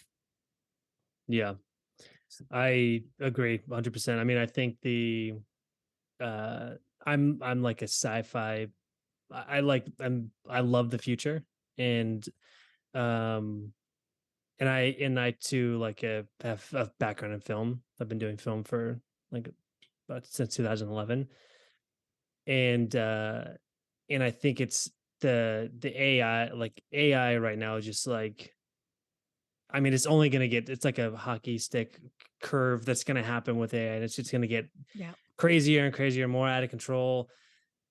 Yeah, I agree 100%. I mean, I think uh I'm like a sci-fi. I love the future, and um and I too like have a background in film. I've been doing film for like about since 2011, and I think it's the AI, like AI right now is just like, I mean, it's only going to get, it's like a hockey stick curve that's going to happen with AI, and it's just going to get Yeah. crazier and crazier, more out of control.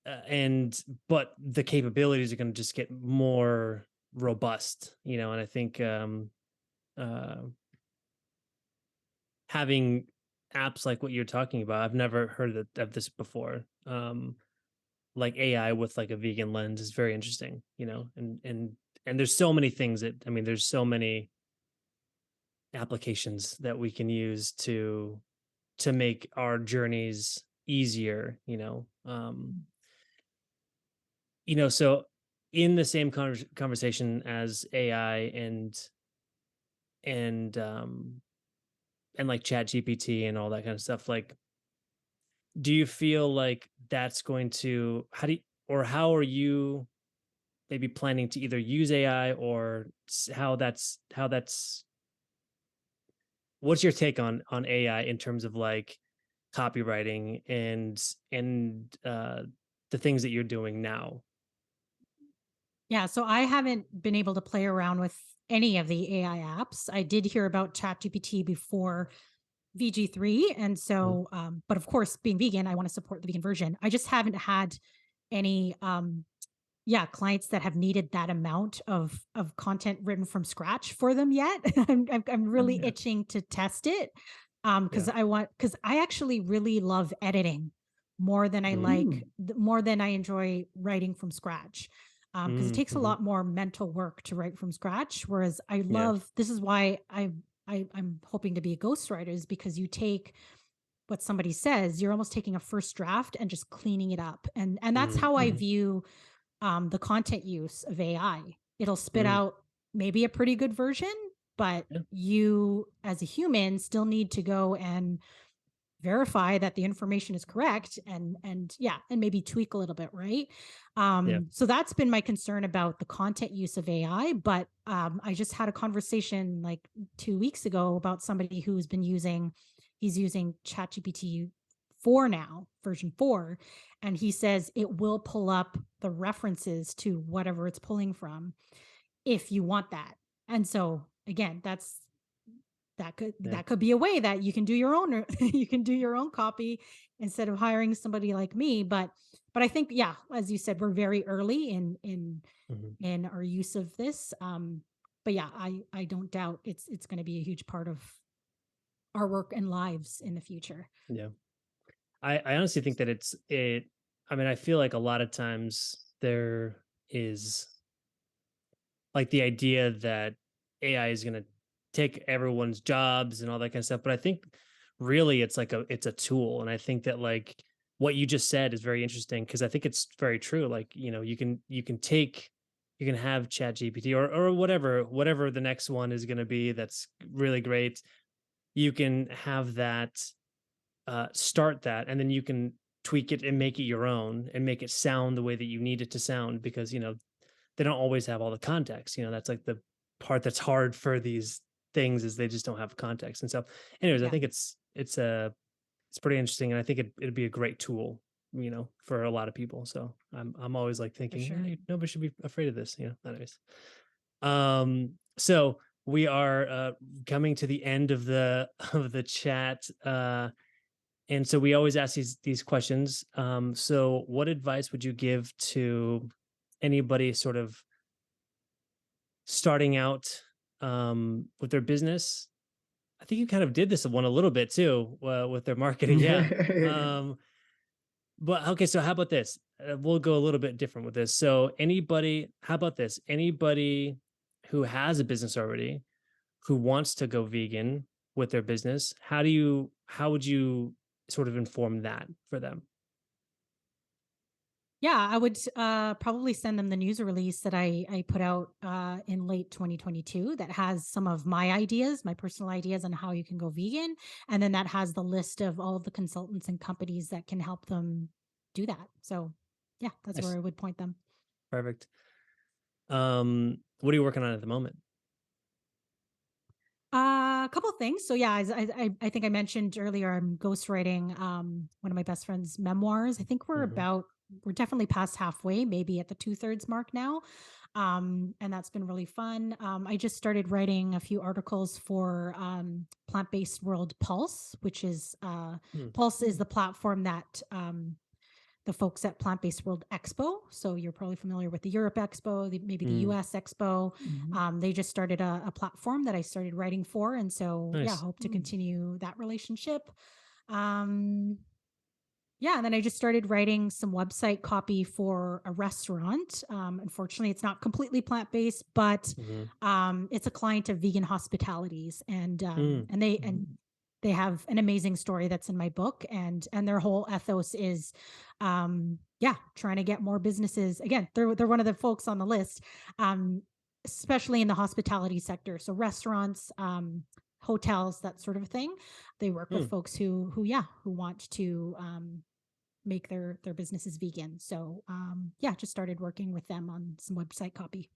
And but the capabilities are going to just get more robust, and I think uh having apps like what you're talking about, I've never heard of this before. Like AI with like a vegan lens is very interesting, and there's so many things that, I mean, there's so many applications that we can use to make our journeys easier, so in the same conversation as AI and um and like chat GPT and all that kind of stuff, like, do you feel like that's going to, how are you maybe planning to either use AI, or how that's what's your take on AI in terms of like copywriting and the things that you're doing now? Yeah, so I haven't been able to play around with any of the AI apps. I did hear about ChatGPT before VG3. And Mhm. so, but of course, being vegan, I want to support the vegan version. I just haven't had any, clients that have needed that amount of content written from scratch for them yet. I'm Oh, really yeah. itching to test it, Yeah. because I actually really love editing more than Mm. more than I enjoy writing from scratch. Because it Mm, takes a mhm. lot more mental work to write from scratch. Whereas I Yeah. love, this is why I'm hoping to be a ghostwriter, is because you take what somebody says, you're almost taking a first draft and just cleaning it up. And that's Mm, how I mhm. view the content use of AI. It'll spit Mm, out maybe a pretty good version, but yeah. you as a human still need to go and verify that the information is correct, and maybe tweak a little bit, right? Yeah. So that's been my concern about the content use of AI. But I just had a conversation like 2 weeks ago about somebody who's been using he's using ChatGPT 4 now, version 4, and he says it will pull up the references to whatever it's pulling from if you want that. And so again, Yeah. that could be a way that you can do your own you can do your own copy instead of hiring somebody like me. But I think, yeah, as you said, we're very early Mhm. in our use of this. But yeah, I don't doubt it's going to be a huge part of our work and lives in the future. Yeah. I honestly think that I mean, I feel like a lot of times there is like the idea that AI is going to take everyone's jobs and all that kind of stuff. But I think really it's a tool. And I think that like what you just said is very interesting because I think it's very true. Like, you can have Chat GPT or whatever the next one is going to be that's really great. You can have that start that, and then you can tweak it and make it your own and make it sound the way that you need it to sound because they don't always have all the context. That's like the part that's hard for these things is they just don't have context. And so, anyways, I Yeah, think it's pretty interesting, and I think it'd be a great tool, for a lot of people. So I'm always like for thinking, sure. nobody should be afraid of this. Anyways, so we are coming to the end of the of the chat. And so we always ask these questions. So what advice would you give to anybody sort of starting out with their business? I think you kind of did this one a little bit too with their marketing. Yeah. But okay, so how about this? We'll go a little bit different with this. So how about this? Anybody who has a business already who wants to go vegan with their business, how would you sort of inform that for them? Yeah, I would probably send them the news release that I put out in late 2022 that has some of my ideas, my personal ideas on how you can go vegan, and then that has the list of all of the consultants and companies that can help them do that. So, yeah, that's where Nice. I would point them. Perfect. What are you working on at the moment? A couple of things. So yeah, as I think I mentioned earlier, I'm ghostwriting one of my best friend's memoirs. I think Mhm. we're definitely past halfway, maybe at the 2/3 mark now. And that's been really fun. I just started writing a few articles for Plant Based World Pulse, which is Mm. Pulse is the platform that the folks at Plant Based World Expo. So you're probably familiar with the Europe Expo, maybe the Mm. US Expo. Mhm. They just started a platform that I started writing for. And so, yeah, Nice. hope to Mm. continue that relationship. Um, yeah, and then I just started writing some website copy for a restaurant. Unfortunately, it's not completely plant based, but Mhm. it's a client of Vegan Hospitalities, Mm. Mhm. they have an amazing story that's in my book, and their whole ethos is, yeah, trying to get more businesses. Again, they're one of the folks on the list, um, especially in the hospitality sector, so restaurants. Hotels, that sort of thing. They work with Mm. folks who want to make their businesses vegan. So yeah, just started working with them on some website copy.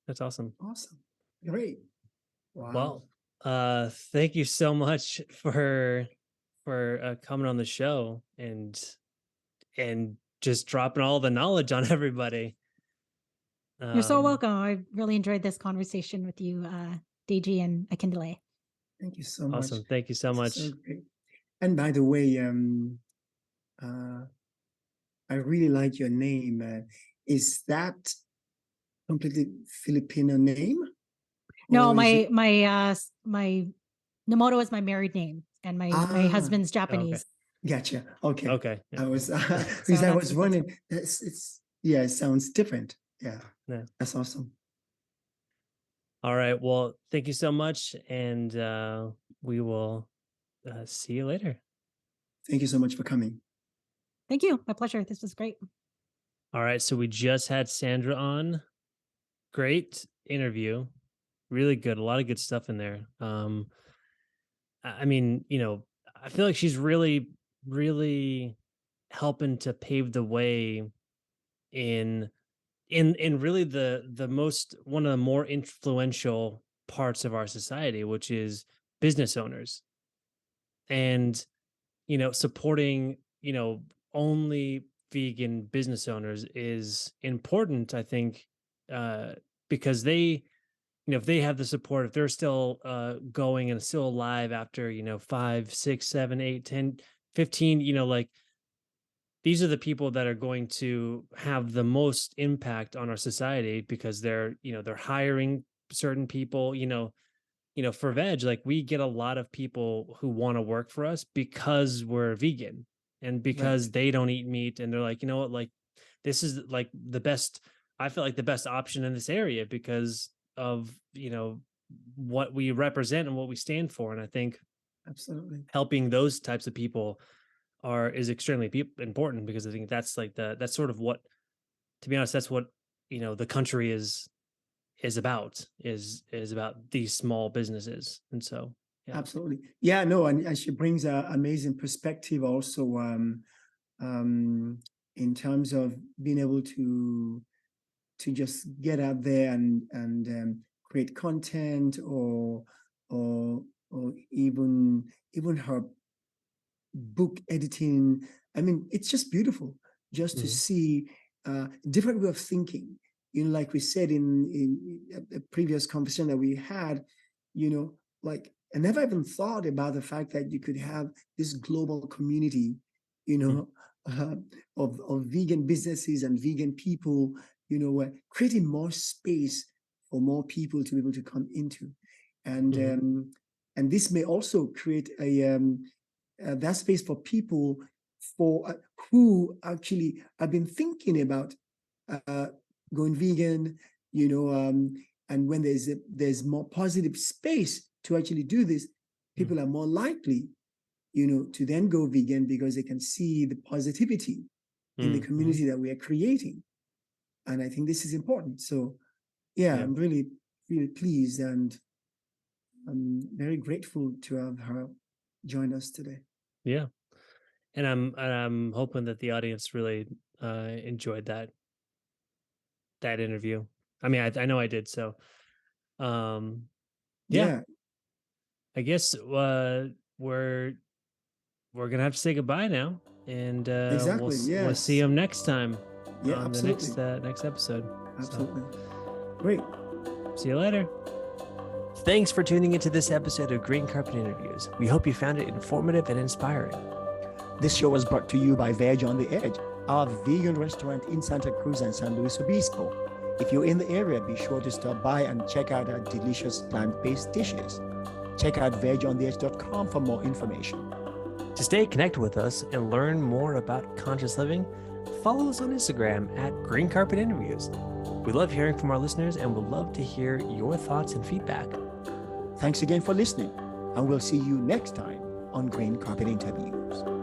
That's awesome. Awesome. Great. Wow. Well, thank you so much for coming on the show and just dropping all the knowledge on everybody. You're so Um, welcome. I really enjoyed this conversation with you, DG and Akindale. Thank you so much. awesome. Thank you so This is so much. great. And by the way, I really like your name. Is that completely Filipino name, No, or is it? my Nomoto is my married name, and my Ah, husband's Oh, okay. Japanese. gotcha. Okay, Okay. Yeah. I was because So I was that's wondering. It's yeah, it sounds different. Yeah, Yeah. that's awesome. All right. Well, thank you so much, and we will see you later. Thank you so much for coming. Thank you. My pleasure. This was great. All right. So we just had Sandra on. Great interview. Really good. A lot of good stuff in there. I mean, I feel like she's really helping to pave the way in in really the most one of the more influential parts of our society, which is business owners and supporting only vegan business owners is important, I think, uh, because if they have the support, if they're still going and still alive after, 5, 6, 7, 8, 10, 15, like these are the people that are going to have the most impact on our society because they're hiring certain people, for veg, like we get a lot of people who want to work for us because we're vegan and Right. because they don't eat meat. And they're like, you know what, like this is like the best, I feel like the best option in this area because of, what we represent and what we stand for. And I think Absolutely. helping those types of people is extremely important because I think that's like that's sort of what, to be honest, that's what, the country is about these small businesses. And so, yeah. Absolutely. Yeah, no, and she brings a amazing perspective also, um, in terms of being able to just get out there and create content or or even her book editing. I mean, it's just beautiful just to Mhm, see different way of thinking. Like we said in a previous conversation that we had, like I never even thought about the fact that you could have this global community, you mhm, know, uh, of vegan businesses and vegan people, creating more space for more people to be able to come into, and mhm, um, and this may also create that space for people for who actually have been thinking about uh, going vegan, and when there's more positive space to actually do this, mhm. people are more likely, to then go vegan because they can see the positivity in the Mm, mhm. community that we are creating. And I think this is important. So yeah, Yeah. I'm really, really pleased and I'm very grateful to have her join us today. Yeah. And I'm hoping that the audience really enjoyed that interview. I mean, I know I did. So, um, yeah, Yeah, I guess we're gonna have to say goodbye now, and exactly. we'll see Yes. them next time Yeah, on the absolutely. next episode. So, Absolutely. Great. see you later. Thanks for tuning into this episode of Green Carpet Interviews. We hope you found it informative and inspiring. This show was brought to you by Veg on the Edge, our vegan restaurant in Santa Cruz and San Luis Obispo. If you're in the area, be sure to stop by and check out our delicious plant-based dishes. Check out vegontheedge.com for more information. To stay connected with us and learn more about conscious living, follow us on Instagram at Green Carpet Interviews. We love hearing from our listeners and would love to hear your thoughts and feedback. Thanks again for listening, and we'll see you next time on Green Carpet Interviews.